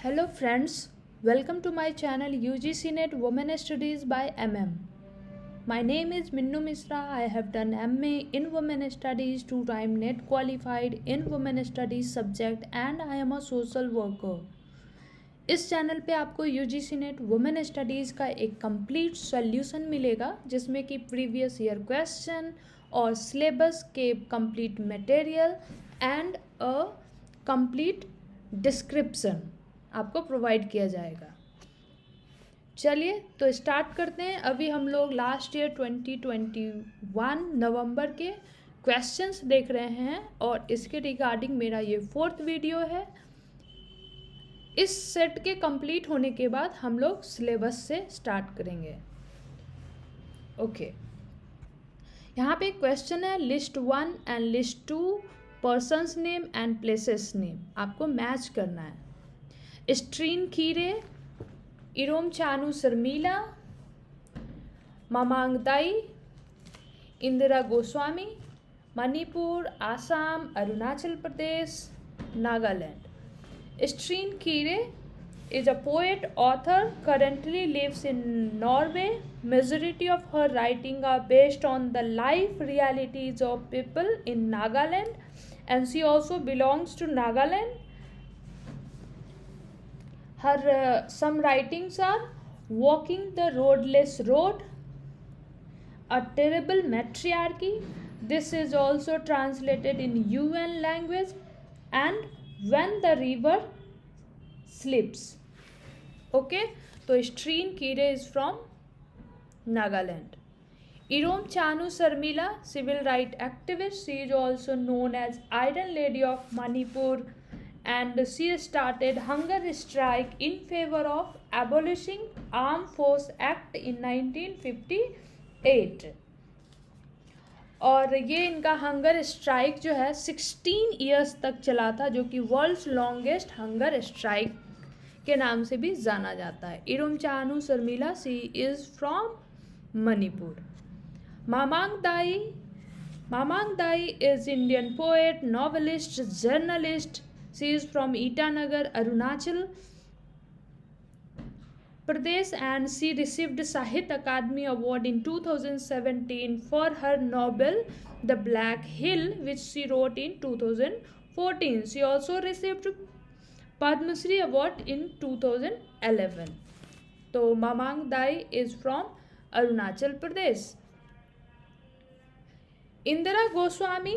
Hello friends, welcome to my channel UGC NET Women Studies by My name is Minnu Misra. I have done MA in Women Studies, 2-time NET qualified in Women Studies subject and I am a social worker. इस channel पे आपको UGC NET women studies का एक complete solution मिलेगा जिसमें कि previous year question और syllabus के complete material and a complete description आपको प्रोवाइड किया जाएगा। चलिए तो स्टार्ट करते हैं। अभी हम लोग लास्ट ईयर 2021 नवंबर के क्वेश्चंस देख रहे हैं और इसके रिगार्डिंग मेरा ये 4th वीडियो है। इस सेट के कंप्लीट होने के बाद हम लोग सिलेबस से स्टार्ट करेंगे। ओके, यहाँ पे क्वेश्चन है list 1 and list 2 persons name and places name आपको मैच करना है। स्ट्रीन खीरे, इरोम चानू शर्मिला, मामांगदाई, इंदिरा गोस्वामी, मणिपुर, आसाम, अरुणाचल प्रदेश, नागालैंड। स्ट्रीन खीरे is a poet author currently lives in Norway. Majority of her writing are based on the life realities of people in Nagaland and she also belongs to Nagaland. Her some writings are Walking the Roadless Road, A Terrible Matriarchy. This is also translated in UN language and When the River Sleeps. Okay, so Streen Kire is from Nagaland. Irom Chanu Sarmila, civil rights activist. She is also known as Iron Lady of Manipur and she started hunger strike in favor of abolishing Armed Force Act in 1958. और ये इनका hunger strike जो है 16 years तक चला था, जो कि वर्ल्ड्स लॉन्गेस्ट हंगर स्ट्राइक के नाम से भी जाना जाता है। Irom Chanu Sharmila, she is from Manipur. Mamang Dai is Indian poet, novelist, journalist. She is from Itanagar, Arunachal Pradesh and she received Sahitya Akademi Award in 2017 for her novel The Black Hill, which she wrote in 2014. She also received Padma Shri Award in 2011. So Mamang Dai is from Arunachal Pradesh. Indira Goswami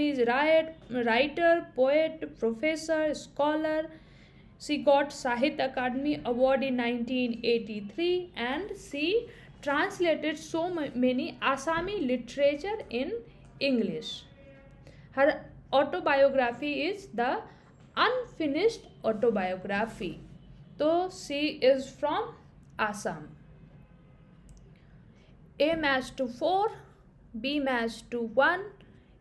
is writer, poet, professor, scholar. She got Sahitya Akademi Award in 1983 and she translated so many Assami literature in English. Her autobiography is The Unfinished Autobiography. So she is from Assam. A match to 4, B match to 1,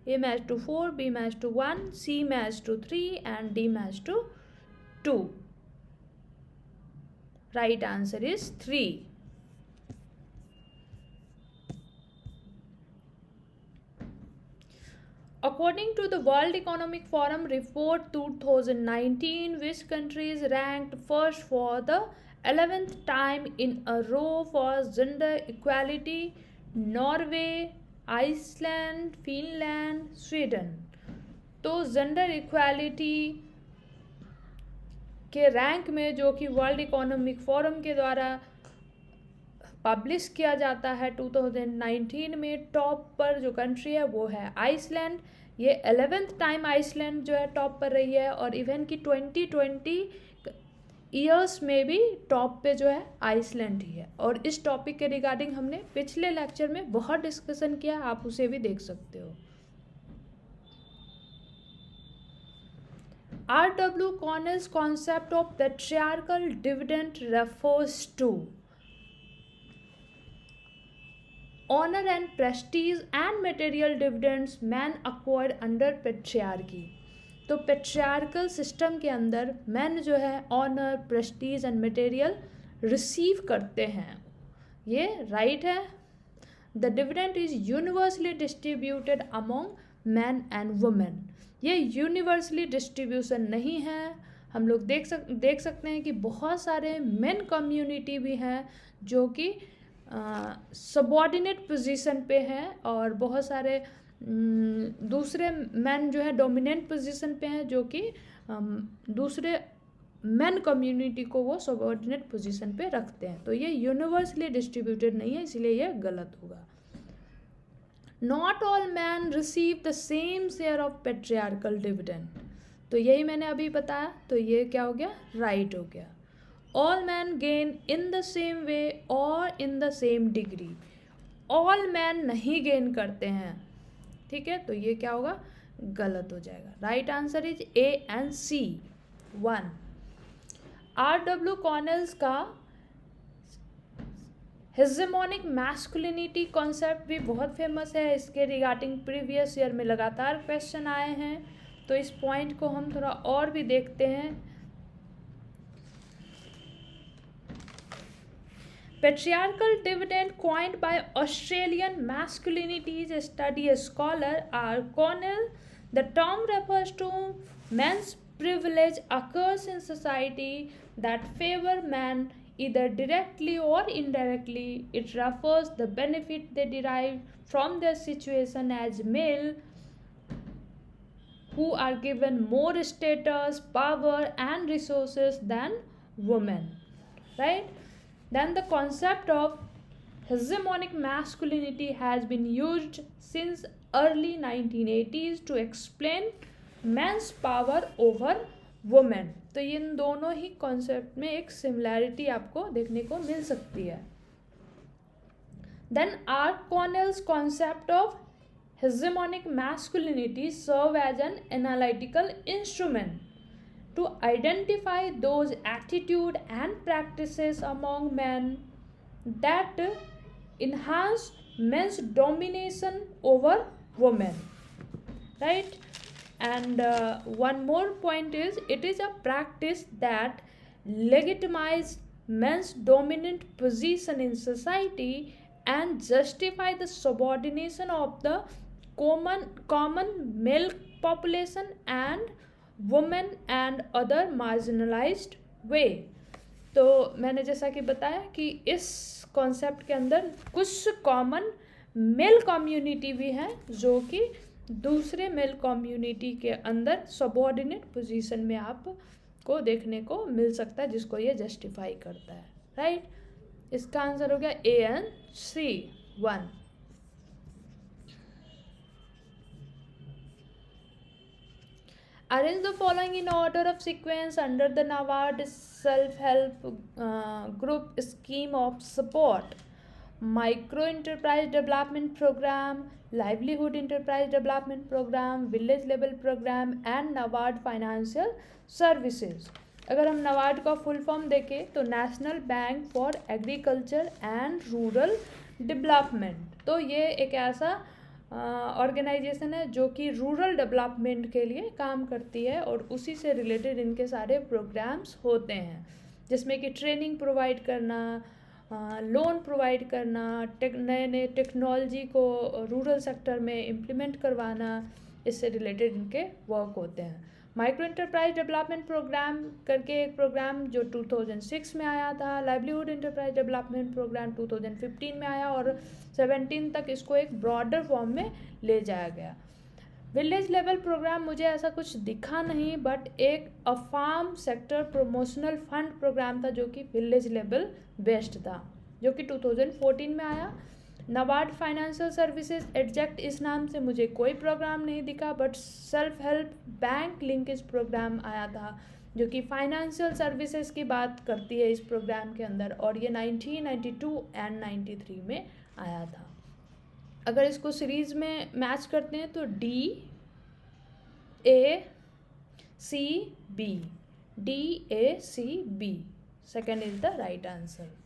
A match to 4, B match to 1, C match to 3 and D match to 2. Right answer is 3. According to the World Economic Forum report 2019, which country is ranked first for the 11th time in a row for gender equality? Norway, Iceland, Finland, Sweden. तो gender equality के rank में जो कि world economic forum के द्वारा publish किया जाता है 2019 में, टॉप पर जो कंट्री है वो है आइसलैंड। ये 11th टाइम आइसलैंड जो है टॉप पर रही है और इवन की 2020 ईयर्स में भी टॉप पे जो है आइसलैंड ही है। और इस टॉपिक के रिगार्डिंग हमने पिछले लेक्चर में बहुत डिस्कशन किया, आप उसे भी देख सकते हो। R.W. Connell's concept of patriarchal dividend refers to honor and prestige and material dividends men acquired under patriarchy. तो पेट्रियार्कल सिस्टम के अंदर मैन जो है honour, prestige and material receive करते हैं, ये राइट है। The dividend is universally distributed among man and women. ये यूनिवर्सली डिस्ट्रीब्यूशन नहीं है, हम लोग देख सकते हैं कि बहुत सारे मेन कम्युनिटी भी हैं जो कि सबॉर्डिनेट पोजीशन पे हैं, और बहुत सारे दूसरे मैन जो है डोमिनेंट पोजीशन पे हैं, जो कि दूसरे मैन कम्युनिटी को वो सबॉर्डिनेट पोजीशन पे रखते हैं। तो ये यूनिवर्सली डिस्ट्रीब्यूटेड नहीं है, इसलिए ये गलत होगा। Not all man receive the same share of patriarchal dividend, तो यही मैंने अभी बताया, तो ये क्या हो गया, राइट हो गया। All man gain in the same way और in the same degree, all man नहीं गेन करते हैं, ठीक है, तो ये क्या होगा, गलत हो जाएगा। Right answer is A and C 1। R.W. Connell's का हेजेमोनिक मैस्कुलिनिटी कॉन्सेप्ट भी बहुत फेमस है, इसके रिगार्डिंग प्रीवियस ईयर में लगातार क्वेश्चन आए हैं, तो इस पॉइंट को हम थोड़ा और भी देखते हैं। Patriarchal dividend coined by Australian masculinities study scholar R. Connell. The term refers to men's privilege occurs in society that favor men either directly or indirectly. It refers the benefit they derive from their situation as male who are given more status, power and resources than women, right? Then the concept of hegemonic masculinity has been used since early 1980s to explain men's power over women. तो इन दोनों ही concept में एक similarity आपको देखने को मिल सकती है। Then R. Connell's concept of hegemonic masculinity serve as an analytical instrument to identify those attitude and practices among men that enhance men's domination over women, right? And one more point is, it is a practice that legitimize men's dominant position in society and justify the subordination of the common male population and women and other marginalised way. तो मैंने जैसा कि बताया कि इस concept के अंदर कुछ कॉमन मेल कम्युनिटी भी हैं जो कि दूसरे मेल कम्युनिटी के अंदर सबऑर्डिनेट पोजीशन में आपको देखने को मिल सकता है, जिसको ये जस्टिफाई करता है, राइट? इसका आंसर हो गया A and C 1। Arrange the following in order of sequence under the NABARD self-help group scheme of support: Micro Enterprise Development Program, Livelihood Enterprise Development Program, Village Level Program and NABARD Financial Services। अगर हम NABARD का full form देखें तो national bank for agriculture and rural development, तो ये एक ऐसा organisation है जो कि रूरल डेवलपमेंट के लिए काम करती है, और उसी से रिलेटेड इनके सारे प्रोग्राम्स होते हैं, जिसमें कि ट्रेनिंग प्रोवाइड करना, लोन प्रोवाइड करना, नए नए टेक्नोलॉजी को रूरल सेक्टर में इम्प्लीमेंट करवाना, इससे रिलेटेड इनके वर्क होते हैं। माइक्रो एंटरप्राइज डेवलपमेंट प्रोग्राम करके एक प्रोग्राम जो 2006 में आया था, लाइवलीहुड एंटरप्राइज डेवलपमेंट प्रोग्राम 2015 में आया, और 17 तक इसको एक ब्रॉडर फॉर्म में ले जाया गया। विलेज लेवल प्रोग्राम मुझे ऐसा कुछ दिखा नहीं, बट एक farm sector promotional fund programme था जो कि विलेज लेवल बेस्ड था, जो कि 2014 में आया। नाबार्ड फाइनेंशियल सर्विसेज एडजेक्ट, इस नाम से मुझे कोई प्रोग्राम नहीं दिखा, but self help bank linkage programme आया था जो कि फाइनेंशियल सर्विसेज की बात करती है इस प्रोग्राम के अंदर, और ये 1992 एंड 93 में आया था। अगर इसको सीरीज में मैच करते हैं तो D A C B, D A C B, second is the right answer.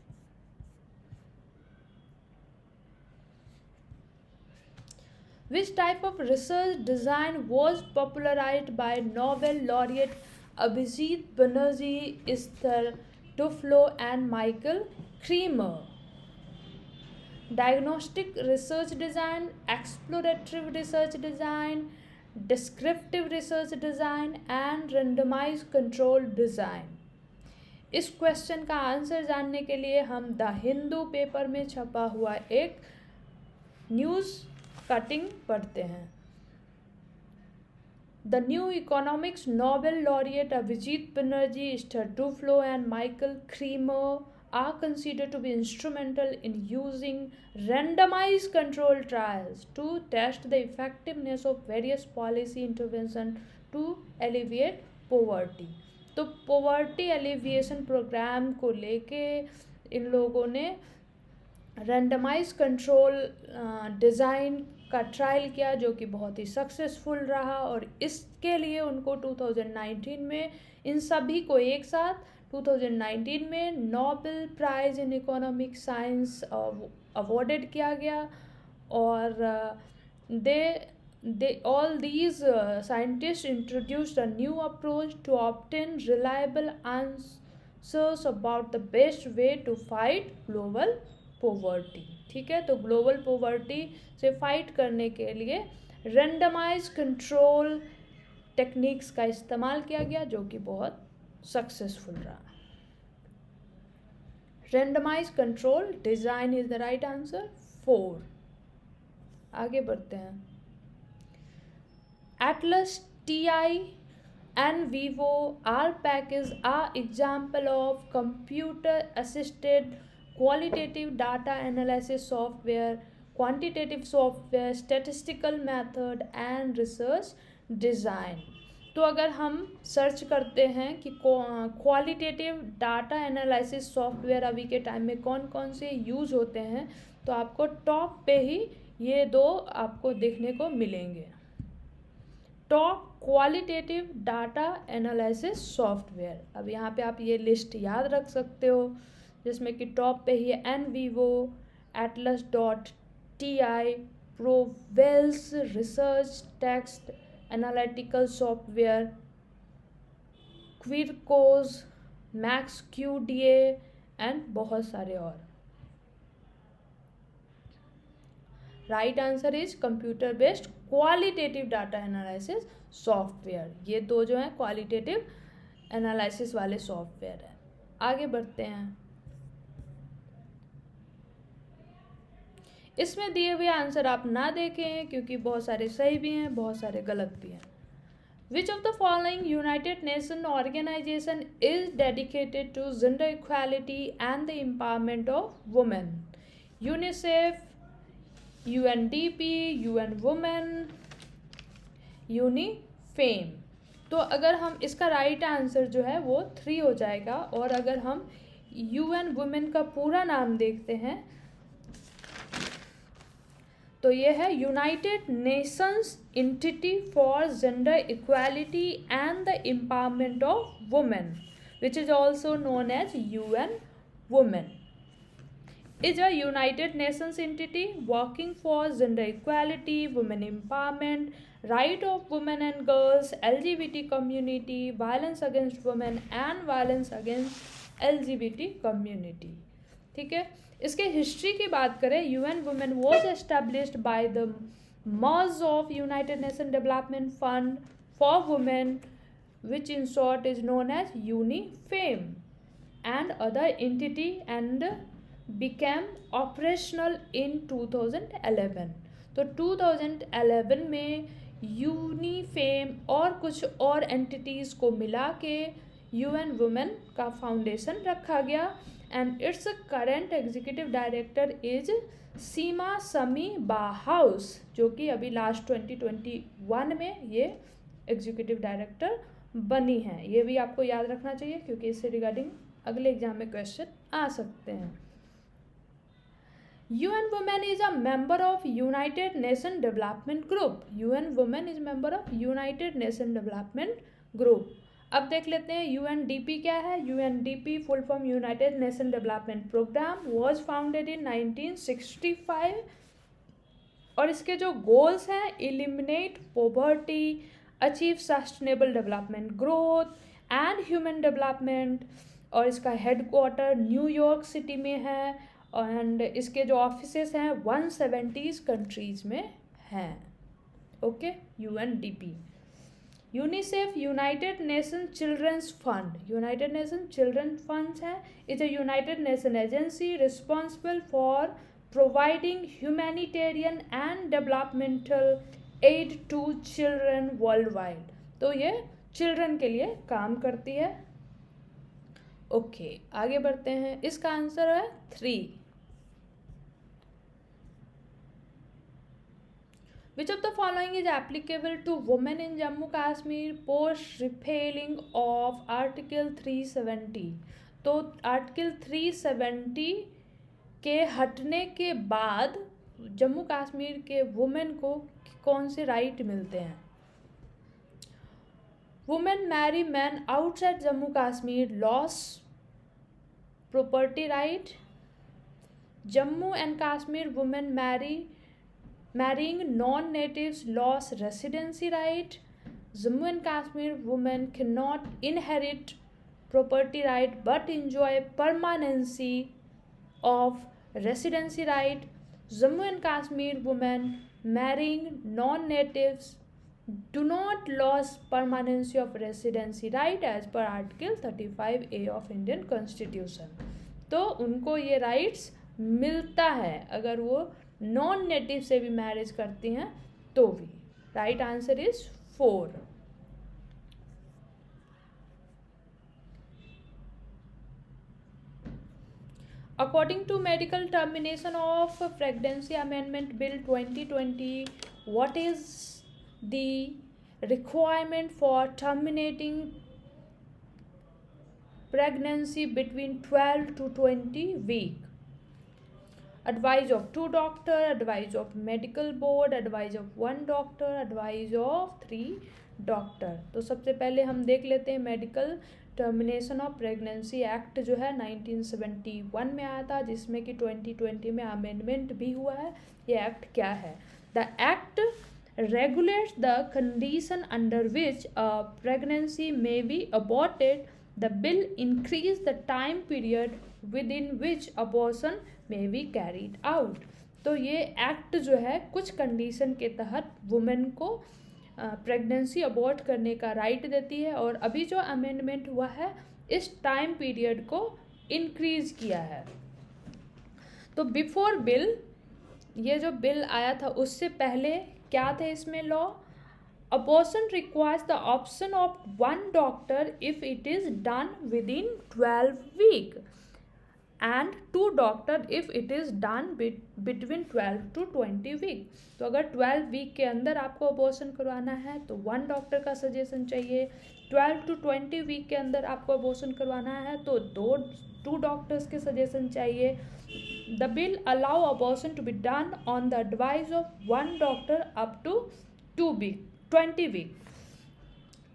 Which type of research design was popularized by Nobel laureate Abhijit Banerjee, Esther Duflo and Michael Kremer? Diagnostic research design, exploratory research design, descriptive research design and randomise control design. इस question का answer जानने के लिए हम the Hindu paper में छपा हुआ एक न्यूज़ कटिंग पढ़ते हैं। The new economics Nobel laureate Abhijit Banerjee, Esther Duflo and Michael Kremer are considered to be instrumental in using randomized control trials to test the effectiveness of various policy intervention to alleviate poverty। तो poverty alleviation program को लेके इन लोगों ने randomise control design का trial किया जो कि बहुत ही सक्सेसफुल रहा, और इसके लिए उनको 2019 में इन सभी को एक साथ 2019 में Nobel prize in economic science awarded किया गया। और they all these scientists introduced a new approach to obtain reliable answers about the best way to fight global poverty। ठीक है, तो ग्लोबल पोवर्टी से फाइट करने के लिए रेंडमाइज कंट्रोल टेक्निक्स का इस्तेमाल किया गया जो कि बहुत सक्सेसफुल रहा। Randomise control design is the right answer 4। आगे बढ़ते हैं। Atlas TI and Vivo R package are example of computer assisted qualitative data analysis software, quantitative software, statistical method and research design। तो अगर हम सर्च करते हैं कि क्वालिटेटिव डाटा एनालिसिस सॉफ्टवेयर अभी के टाइम में कौन कौन से यूज़ होते हैं, तो आपको टॉप पे ही ये दो आपको देखने को मिलेंगे। Top qualitative data analysis software, अब यहाँ पे आप ये लिस्ट याद रख सकते हो, जिसमें कि टॉप पे ही है NVivo, Atlas.ti, Provels research text analytical software, Quirkos, MaxQDA and बहुत सारे और। Right answer is computer based qualitative data analysis software. ये दो जो हैं क्वालिटेटिव एनालिसिस वाले सॉफ्टवेयर हैं। आगे बढ़ते हैं। इसमें दिए हुए आंसर आप ना देखें क्योंकि बहुत सारे सही भी हैं, बहुत सारे गलत भी हैं। Which of the following United Nations organization is dedicated to gender equality and the empowerment of women? UNICEF, UNDP, UN Women, यूनिफेम। तो अगर हम इसका राइट आंसर जो है वो 3 हो जाएगा, और अगर हम UN वुमेन का पूरा नाम देखते हैं तो ये है United Nations entity for gender equality and the empowerment of women, which is also known as UN women, is a United Nations entity working for gender equality, women empowerment, right of women and girls, LGBT community, violence against women and violence against LGBT community। ठीक है, इसके history की बात करें, UN Women was established by the merge of United Nations Development Fund for Women, which in short is known as UNIFEM, and other entity and became operational in 2011। तो 2011 में यूनिफेम और कुछ और एंटिटीज़ को मिला के UN वुमेन का foundation रखा गया, and its current executive director is Sima Sami Bahous, जो कि अभी लास्ट 2021 में ये एग्जीक्यूटिव डायरेक्टर बनी हैं। ये भी आपको याद रखना चाहिए क्योंकि इससे रिगार्डिंग अगले एग्जाम में क्वेश्चन आ सकते हैं। UN Women is a member of United Nations Development Group। UN Women is member of United Nations Development Group। अब देख लेते हैं UNDP क्या है। UNDP full form United Nation development programme was founded in 1965, और इसके जो गोल्स हैं, eliminate poverty, achieve sustainable development, growth and human development, और इसका हेडक्वार्टर न्यूयॉर्क सिटी में है, एंड इसके जो ऑफिसेस हैं 170 कंट्रीज़ में हैं। Okay, UNDP। UNICEF, United Nation children's fund, United Nation children funds है, is a United Nation agency responsible for providing humanitarian and developmental aid to children worldwide. तो ये चिल्ड्रन के लिए काम करती है। ओके, आगे बढ़ते हैं। इसका आंसर है 3। Which of the following is applicable to women in Jammu Kashmir post repealing of Article 370? तो आर्टिकल 370 के हटने के बाद जम्मू कश्मीर के वुमेन को कौन से राइट मिलते हैं? Women marry man outside Jammu Kashmir loss property right. Jammu and Kashmir women marrying non-natives lost residency right. Jammu and Kashmir women cannot inherit property right but enjoy permanency of residency right. Jammu and Kashmir women marrying non-natives do not lose permanency of residency right as per Article 35A of Indian Constitution. तो उनको ये rights मिलता है अगर वो non native से भी marriage करती हैं तो भी। Right answer is 4। According to medical termination of pregnancy amendment bill 2020, what is the requirement for terminating pregnancy between 12 to 20 week? Advice of 2 doctor, advice of medical board, advice of 1 doctor, advice of 3 doctor। तो सबसे पहले हम देख लेते हैं medical termination of pregnancy act जो है 1971 में आया था, जिसमें कि 2020 में अमेंडमेंट भी हुआ है। ये एक्ट क्या है? The act regulates the condition under which a pregnancy may be aborted. The bill increased the time period within which abortion may be carried out। तो ये एक्ट जो है कुछ कंडीशन के तहत वुमेन को प्रेगनेंसी अबॉर्ट करने का राइट देती है, और अभी जो अमेंडमेंट हुआ है इस टाइम पीरियड को इंक्रीज किया है। तो बिफोर बिल, ये जो बिल आया था उससे पहले क्या थे इसमें law? Abortion requires the option of 1 doctor if it is done within 12 week and 2 doctor if it is done between 12 to 20 week। तो अगर 12 वीक के अंदर आपको अबॉर्शन करवाना है तो 1 डॉक्टर का सजेशन चाहिए। 12 to 20 वीक के अंदर आपको अबॉर्शन करवाना है तो 2 डॉक्टर्स के सजेशन चाहिए। The bill allow abortion to be done on the advice of 1 doctor up to 20 week.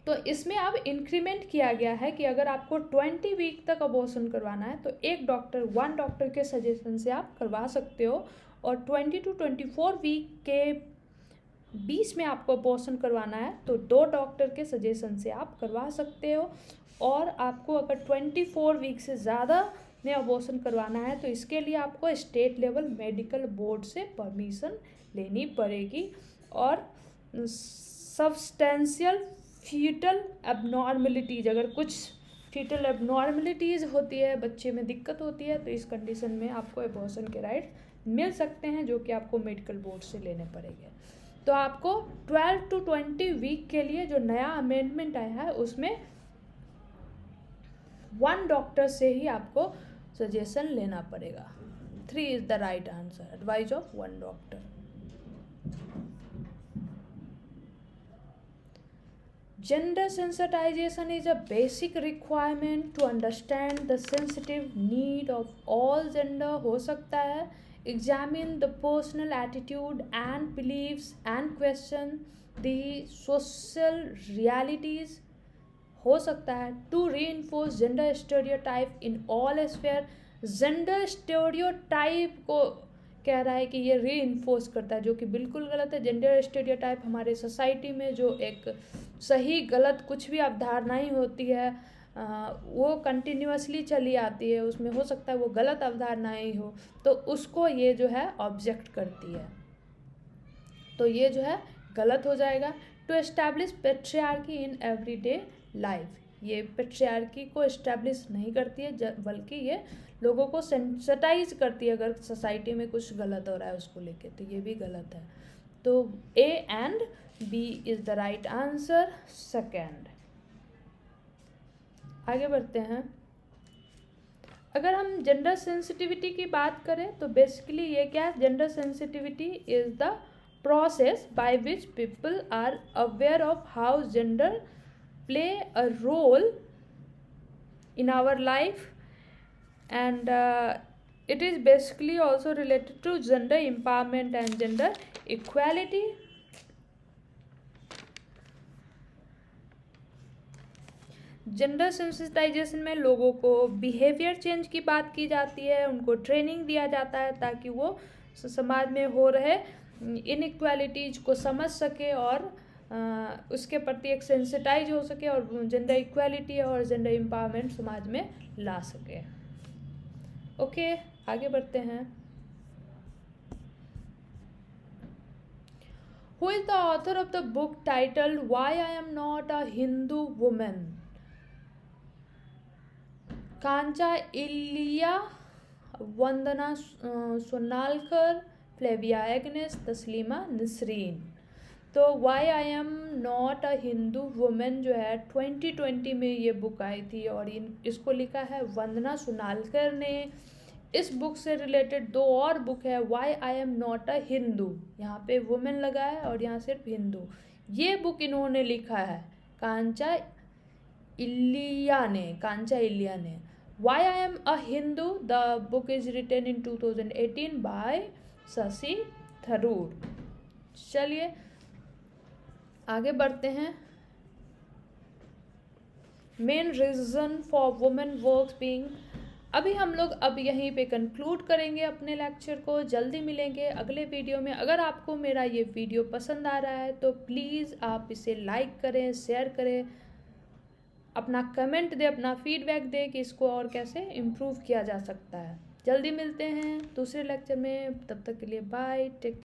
तो इसमें अब इंक्रीमेंट किया गया है कि अगर आपको 20 वीक तक अबॉर्शन करवाना है तो 1 डॉक्टर के सजेशन से आप करवा सकते हो, और 20 to 24 वीक के बीच में आपको अबॉर्शन करवाना है तो 2 डॉक्टर के सजेशन से आप करवा सकते हो। और आपको अगर 24 वीक से ज़्यादा में अबॉर्शन करवाना है तो इसके लिए आपको स्टेट लेवल मेडिकल बोर्ड से परमिशन लेनी पड़ेगी। और सब्सटेंशियल फीटल एबनॉर्मलिटीज़, अगर कुछ फीटल एबनॉर्मलिटीज़ होती है, बच्चे में दिक्कत होती है, तो इस कंडीशन में आपको अबॉर्शन के राइट मिल सकते हैं जो कि आपको मेडिकल बोर्ड से लेने पड़ेंगे। तो आपको 12 to 20 वीक के लिए जो नया अमेंडमेंट आया है उसमें 1 डॉक्टर से ही आपको सजेशन लेना पड़ेगा। 3 is the right answer, advice of 1 doctor. Gender sensitization is a basic requirement to understand the sensitive need of all gender। हो सकता है examine the personal attitude and beliefs and question the social realities। हो सकता है to reinforce gender stereotype in all sphere। Gender stereotype को कह रहा है कि ये रीइंफोर्स करता है, जो कि बिल्कुल गलत है। जेंडर स्टेरियोटाइप हमारे सोसाइटी में जो एक सही गलत कुछ भी अवधारणाएं होती है वो कंटिन्यूअसली चली आती है, उसमें हो सकता है वो गलत अवधारणाएं ही हो, तो उसको ये जो है ऑब्जेक्ट करती है। तो ये जो है गलत हो जाएगा। To establish patriarchy in everyday life, ये पेट्रियार्की को एस्टैब्लिश नहीं करती है, बल्कि ये लोगों को सेंसिटाइज करती है अगर सोसाइटी में कुछ गलत हो रहा है उसको लेके, तो ये भी गलत है। तो A and B is the right answer, second. आगे बढ़ते हैं। अगर हम जेंडर सेंसिटिविटी की बात करें तो बेसिकली ये क्या है, gender sensitivity is the process by which people are aware of how gender play a role in our life, and it is basically also related to gender empowerment and gender equality. Gender sensitisation में लोगों को behaviour change की बात की जाती है, उनको training दिया जाता है ताकि वो समाज में हो रहे इनइक्वालिटीज को समझ सके और उसके प्रति एक सेंसिटाइज हो सके और जेंडर इक्वालिटी और जेंडर एम्पावरमेंट समाज में ला सके। ओके, आगे बढ़ते हैं। Who is the author of the book titled why I am not a Hindu women? Kancha Ilaiah, Vandana Sonalkar, Flavia Agnes, Taslima Nasrin. तो why I am not a Hindu women जो है 2020 में ये बुक आई थी और इसको लिखा है वंदना सोनालकर ने। इस बुक से रिलेटेड दो और बुक है, why I am not a Hindu, यहाँ पे वुमेन लगा है और यहाँ सिर्फ हिंदू। ये बुक इन्होंने लिखा है कांचा इलिया ने। Why I am a Hindu? The book is written in 2018 by Shashi Tharoor. चलिए आगे बढ़ते हैं। Main reason for women work being. अभी हम लोग अब यहीं पे कंक्लूड करेंगे अपने लेक्चर को। जल्दी मिलेंगे अगले वीडियो में। अगर आपको मेरा ये वीडियो पसंद आ रहा है तो प्लीज़ आप इसे लाइक करें, शेयर करें, अपना कमेंट दे, अपना फीडबैक दे कि इसको और कैसे इम्प्रूव किया जा सकता है। जल्दी मिलते हैं दूसरे लेक्चर में, तब तक के लिए बाय, टेक।